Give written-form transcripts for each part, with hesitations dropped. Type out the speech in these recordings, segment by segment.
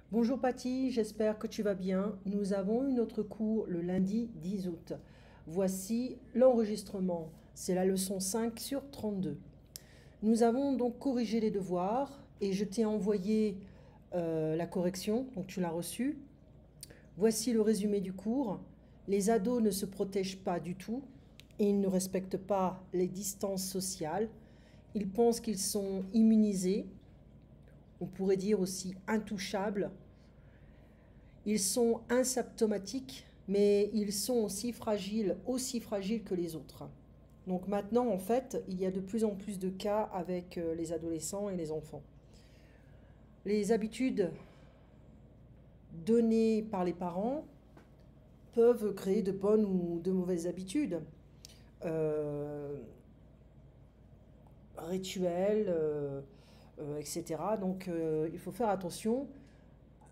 Bonjour Patty, j'espère que tu vas bien. Nous avons eu notre cours le lundi 10 août. Voici l'enregistrement. C'est la leçon 5 sur 32. Nous avons donc corrigé les devoirs et je t'ai envoyé la correction, donc tu l'as reçue. Voici le résumé du cours. Les ados ne se protègent pas du tout. Ils ne respectent pas les distances sociales. Ils pensent qu'ils sont immunisés. On pourrait dire aussi intouchables. Ils sont asymptomatiques, mais ils sont aussi fragiles que les autres. Donc maintenant, en fait, il y a de plus en plus de cas avec les adolescents et les enfants. Les habitudes données par les parents peuvent créer de bonnes ou de mauvaises habitudes. Rituels, etc. Donc il faut faire attention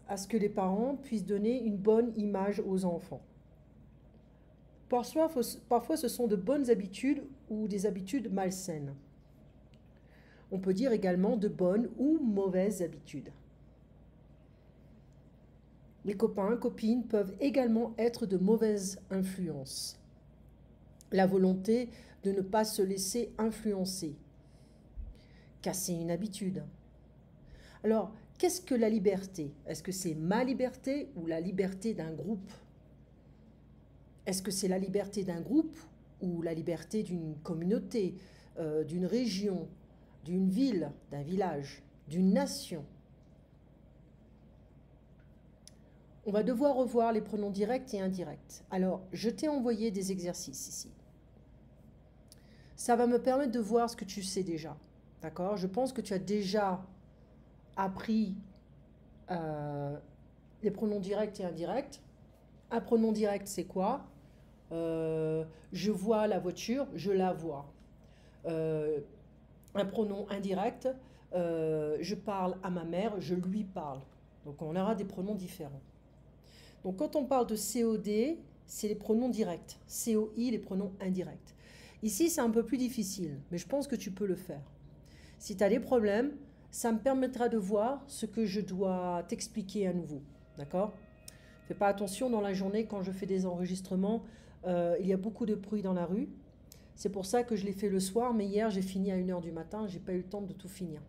à ce que les parents puissent donner une bonne image aux enfants. Parfois, ce sont de bonnes habitudes ou des habitudes malsaines. On peut dire également de bonnes ou mauvaises habitudes. Les copains, copines peuvent également être de mauvaises influences. La volonté de ne pas se laisser influencer. Casser une habitude. Alors, qu'est-ce que la liberté? Est-ce que c'est ma liberté ou la liberté d'un groupe? Est-ce que c'est la liberté d'un groupe ou la liberté d'une communauté, d'une région, d'une ville, d'un village, d'une nation? On va devoir revoir les pronoms directs et indirects. Alors, je t'ai envoyé des exercices ici. Ça va me permettre de voir ce que tu sais déjà. D'accord? Je pense que tu as déjà appris les pronoms directs et indirects. Un pronom direct, c'est quoi? Je vois la voiture, je la vois. Un pronom indirect, je parle à ma mère, je lui parle. Donc on aura des pronoms différents. Donc quand on parle de COD, c'est les pronoms directs. COI, les pronoms indirects. Ici, c'est un peu plus difficile, mais je pense que tu peux le faire. Si tu as des problèmes, ça me permettra de voir ce que je dois t'expliquer à nouveau. D'accord? Fais pas attention dans la journée quand je fais des enregistrements. Il y a beaucoup de bruit dans la rue. C'est pour ça que je l'ai fait le soir, mais hier j'ai fini à 1 h du matin, j'ai pas eu le temps de tout finir.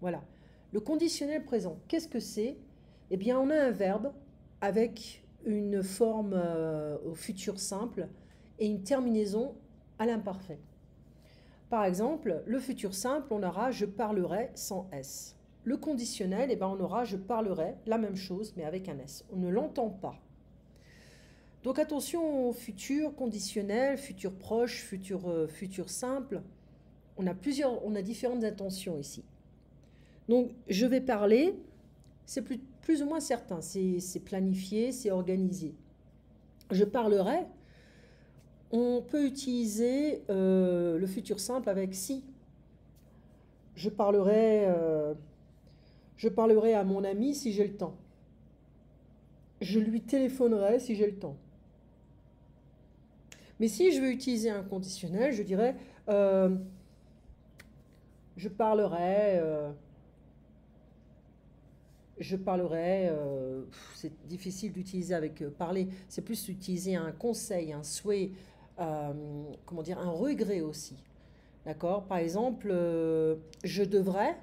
Voilà. Le conditionnel présent, qu'est-ce que c'est? Eh bien, on a un verbe avec une forme au futur simple et une terminaison à l'imparfait. Par exemple, le futur simple, on aura je parlerai sans S. Le conditionnel, eh ben, on aura je parlerai, la même chose, mais avec un S. On ne l'entend pas. Donc attention au futur conditionnel, futur proche, futur simple. On a différentes intentions ici. Donc je vais parler, c'est plus ou moins certain, c'est planifié, c'est organisé. Je parlerai, on peut utiliser le futur simple avec si. Je parlerai à mon ami si j'ai le temps. Je lui téléphonerai si j'ai le temps. Mais si je veux utiliser un conditionnel, je dirais je parlerai, c'est difficile d'utiliser avec parler, c'est plus utiliser un conseil, un souhait, comment dire, un regret aussi. D'accord? Par exemple, je devrais.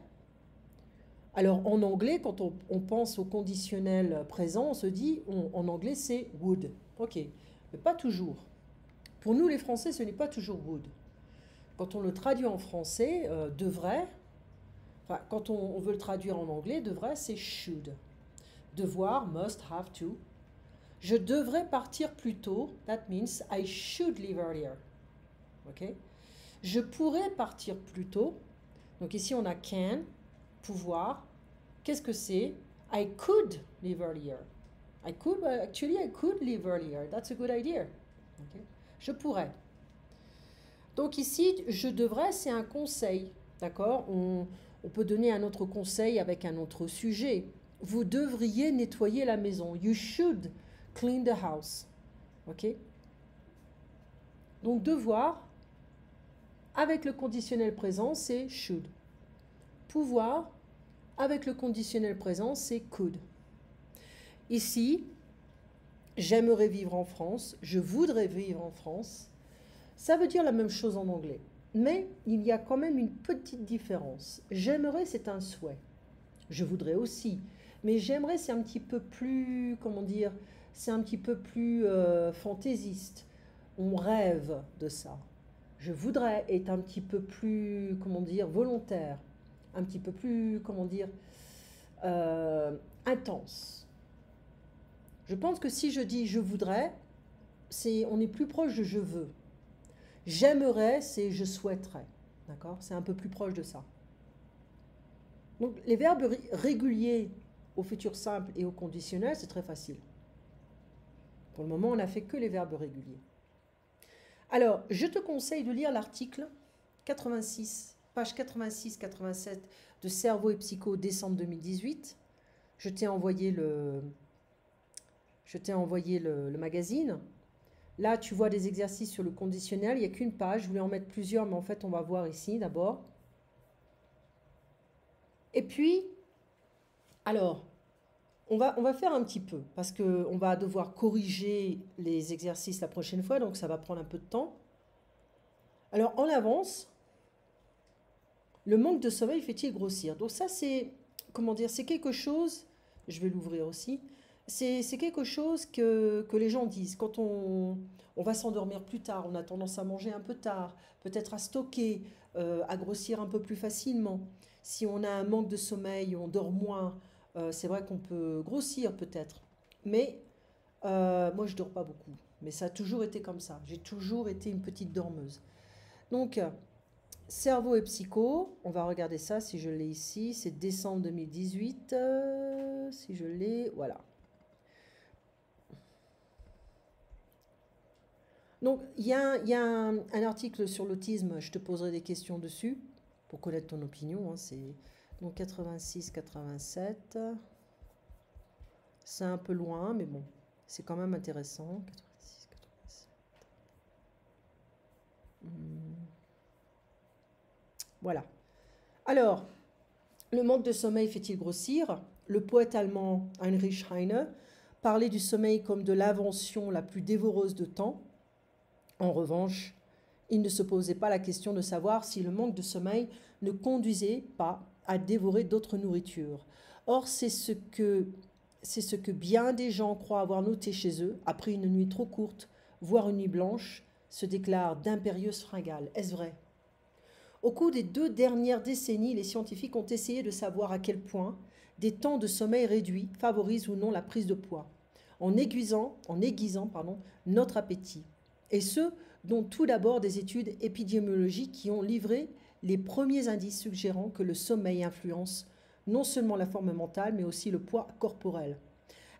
Alors en anglais, quand on pense au conditionnel présent, on se dit, en anglais c'est would. Ok, mais pas toujours. Pour nous les Français, ce n'est pas toujours would. Quand on le traduit en français, devrait, enfin quand on veut le traduire en anglais, devrait c'est should. Devoir, must, have to. Je devrais partir plus tôt, that means I should leave earlier. Ok? Je pourrais partir plus tôt. Donc ici on a can, pouvoir. Qu'est-ce que c'est? I could leave earlier. Actually, I could leave earlier. That's a good idea. Okay? Je pourrais. Donc ici, je devrais, c'est un conseil. D'accord? On peut donner un autre conseil avec un autre sujet. Vous devriez nettoyer la maison. You should clean the house. Ok? Donc devoir, avec le conditionnel présent, c'est should. Pouvoir, avec le conditionnel présent, c'est could. Ici, j'aimerais vivre en France, je voudrais vivre en France. Ça veut dire la même chose en anglais. Mais il y a quand même une petite différence. J'aimerais, c'est un souhait. Je voudrais aussi. Mais j'aimerais, c'est un petit peu plus, comment dire, c'est un petit peu plus fantaisiste. On rêve de ça. Je voudrais être un petit peu plus, comment dire, volontaire. Un petit peu plus, comment dire, intense. Je pense que si je dis je voudrais, on est plus proche de je veux. J'aimerais, c'est je souhaiterais. D'accord? C'est un peu plus proche de ça. Donc les verbes réguliers au futur simple et au conditionnel, c'est très facile. Pour le moment, on n'a fait que les verbes réguliers. Alors, je te conseille de lire l'article 86, page 86-87 de Cerveau et Psycho, décembre 2018. Je t'ai envoyé le magazine. Là, tu vois des exercices sur le conditionnel. Il n'y a qu'une page. Je voulais en mettre plusieurs, mais en fait, on va voir ici d'abord. Et puis, alors, on va faire un petit peu, parce qu'on va devoir corriger les exercices la prochaine fois, donc ça va prendre un peu de temps. Alors, en avance, le manque de sommeil fait-il grossir? Donc ça, c'est, comment dire, c'est quelque chose, je vais l'ouvrir aussi, c'est quelque chose que les gens disent. Quand on va s'endormir plus tard, on a tendance à manger un peu tard, peut-être à stocker, à grossir un peu plus facilement. Si on a un manque de sommeil, on dort moins, c'est vrai qu'on peut grossir peut-être. Mais moi, je dors pas beaucoup. Mais ça a toujours été comme ça. J'ai toujours été une petite dormeuse. Donc, Cerveau et Psycho, on va regarder ça si je l'ai ici. C'est décembre 2018. Si je l'ai, voilà. Donc, il y a un article sur l'autisme, je te poserai des questions dessus pour connaître ton opinion. Hein, c'est donc 86-87. C'est un peu loin, mais bon, c'est quand même intéressant. 86, 87. Voilà. Alors, le manque de sommeil fait-il grossir? Le poète allemand Heinrich Heine parlait du sommeil comme de l'invention la plus dévoreuse de temps. En revanche, il ne se posait pas la question de savoir si le manque de sommeil ne conduisait pas à dévorer d'autres nourritures. Or, c'est ce que bien des gens croient avoir noté chez eux, après une nuit trop courte, voire une nuit blanche, se déclarent d'impérieuses fringales. Est-ce vrai? Au cours des 2 dernières décennies, les scientifiques ont essayé de savoir à quel point des temps de sommeil réduits favorisent ou non la prise de poids, en aiguisant notre appétit. Et ce, dont tout d'abord des études épidémiologiques qui ont livré les premiers indices suggérant que le sommeil influence non seulement la forme mentale, mais aussi le poids corporel.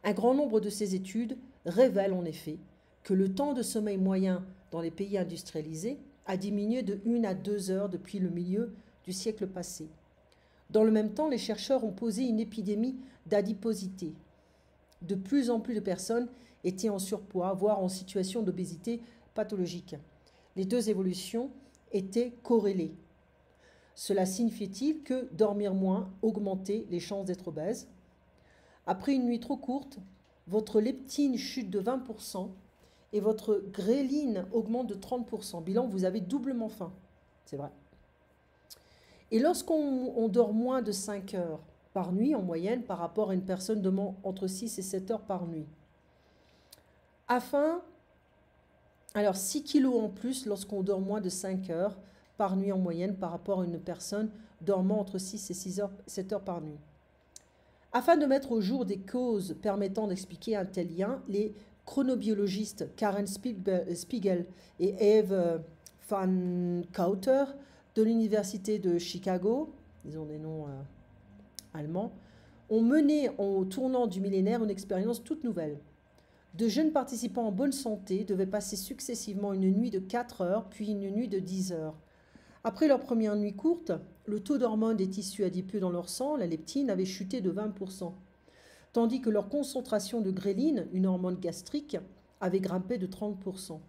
Un grand nombre de ces études révèlent en effet que le temps de sommeil moyen dans les pays industrialisés a diminué de 1 à 2 heures depuis le milieu du siècle passé. Dans le même temps, les chercheurs ont posé une épidémie d'adiposité. De plus en plus de personnes étaient en surpoids, voire en situation d'obésité pathologique. Les 2 évolutions étaient corrélées. Cela signifie-t-il que dormir moins augmentait les chances d'être obèse? Après une nuit trop courte, votre leptine chute de 20% et votre gréline augmente de 30%. Bilan, vous avez doublement faim. C'est vrai. Et lorsqu'on dort moins de 5 heures par nuit en moyenne par rapport à une personne dormant entre 6 et 7 heures par nuit, alors 6 kilos en plus lorsqu'on dort moins de 5 heures par nuit en moyenne par rapport à une personne dormant entre 6 et 7 heures par nuit. Afin de mettre au jour des causes permettant d'expliquer un tel lien, les chronobiologistes Karen Spiegel et Eve van Kauter de l'Université de Chicago, ils ont des noms allemands, ont mené au tournant du millénaire une expérience toute nouvelle. De jeunes participants en bonne santé devaient passer successivement une nuit de 4 heures, puis une nuit de 10 heures. Après leur première nuit courte, le taux d'hormones des tissus adipeux dans leur sang, la leptine, avait chuté de 20%, tandis que leur concentration de gréline, une hormone gastrique, avait grimpé de 30%.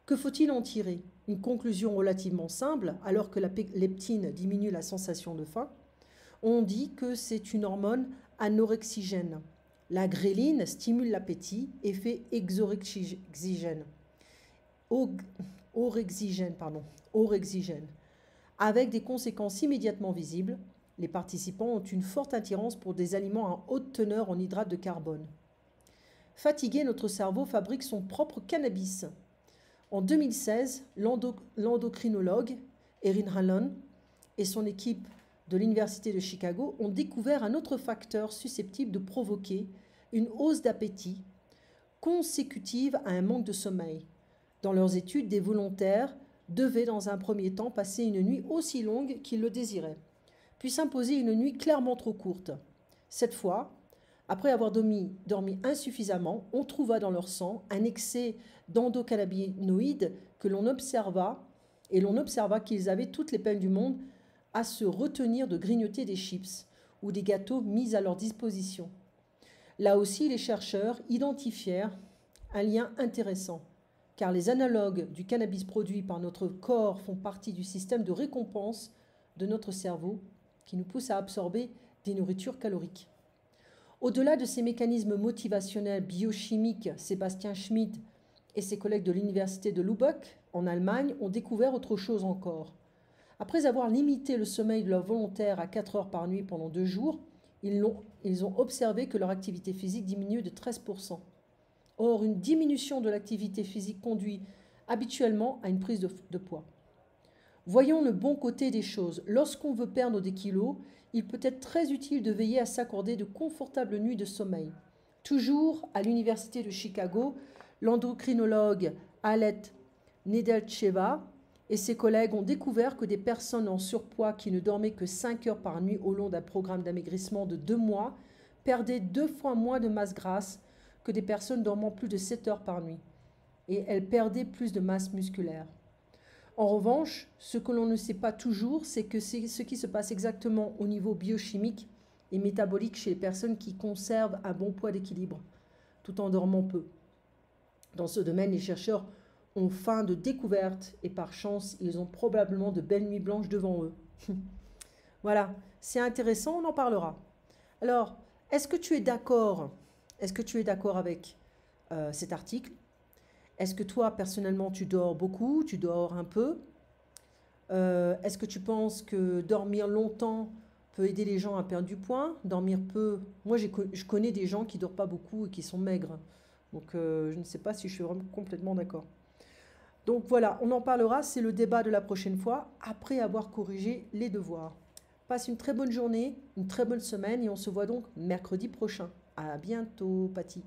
Que faut-il en tirer? Une conclusion relativement simple, alors que la leptine diminue la sensation de faim. On dit que c'est une hormone anorexigène. La gréline stimule l'appétit, effet exorexigène, orexigène, avec des conséquences immédiatement visibles. Les participants ont une forte attirance pour des aliments à haute teneur en hydrates de carbone. Fatigué, notre cerveau fabrique son propre cannabis. En 2016, l'endocrinologue Erin Allen et son équipe de l'Université de Chicago ont découvert un autre facteur susceptible de provoquer une hausse d'appétit consécutive à un manque de sommeil. Dans leurs études, des volontaires devaient dans un premier temps passer une nuit aussi longue qu'ils le désiraient, puis s'imposer une nuit clairement trop courte. Cette fois, après avoir dormi insuffisamment, on trouva dans leur sang un excès d'endocannabinoïdes que l'on observa, et l'on observa qu'ils avaient toutes les peines du monde à se retenir de grignoter des chips ou des gâteaux mis à leur disposition. Là aussi, les chercheurs identifièrent un lien intéressant, car les analogues du cannabis produit par notre corps font partie du système de récompense de notre cerveau qui nous pousse à absorber des nourritures caloriques. Au-delà de ces mécanismes motivationnels biochimiques, Sébastien Schmidt et ses collègues de l'université de Lübeck, en Allemagne, ont découvert autre chose encore. Après avoir limité le sommeil de leurs volontaires à 4 heures par nuit pendant 2 jours, ils ont observé que leur activité physique diminuait de 13%. Or, une diminution de l'activité physique conduit habituellement à une prise de poids. Voyons le bon côté des choses. Lorsqu'on veut perdre des kilos, il peut être très utile de veiller à s'accorder de confortables nuits de sommeil. Toujours à l'Université de Chicago, l'endocrinologue Alette Nedelcheva et ses collègues ont découvert que des personnes en surpoids qui ne dormaient que 5 heures par nuit au long d'un programme d'amaigrissement de 2 mois perdaient 2 fois moins de masse grasse que des personnes dormant plus de 7 heures par nuit. Et elles perdaient plus de masse musculaire. En revanche, ce que l'on ne sait pas toujours, c'est que c'est ce qui se passe exactement au niveau biochimique et métabolique chez les personnes qui conservent un bon poids d'équilibre, tout en dormant peu. Dans ce domaine, les chercheurs ont faim de découvertes et par chance, ils ont probablement de belles nuits blanches devant eux. Voilà, c'est intéressant, on en parlera. Alors, est-ce que tu es d'accord avec cet article? Est-ce que toi, personnellement, tu dors beaucoup, tu dors un peu? Est-ce que tu penses que dormir longtemps peut aider les gens à perdre du poids? Dormir peu, moi je connais des gens qui ne dorment pas beaucoup et qui sont maigres. Donc je ne sais pas si je suis vraiment complètement d'accord. Donc voilà, on en parlera, c'est le débat de la prochaine fois, après avoir corrigé les devoirs. Passe une très bonne journée, une très bonne semaine et on se voit donc mercredi prochain. À bientôt, Patty.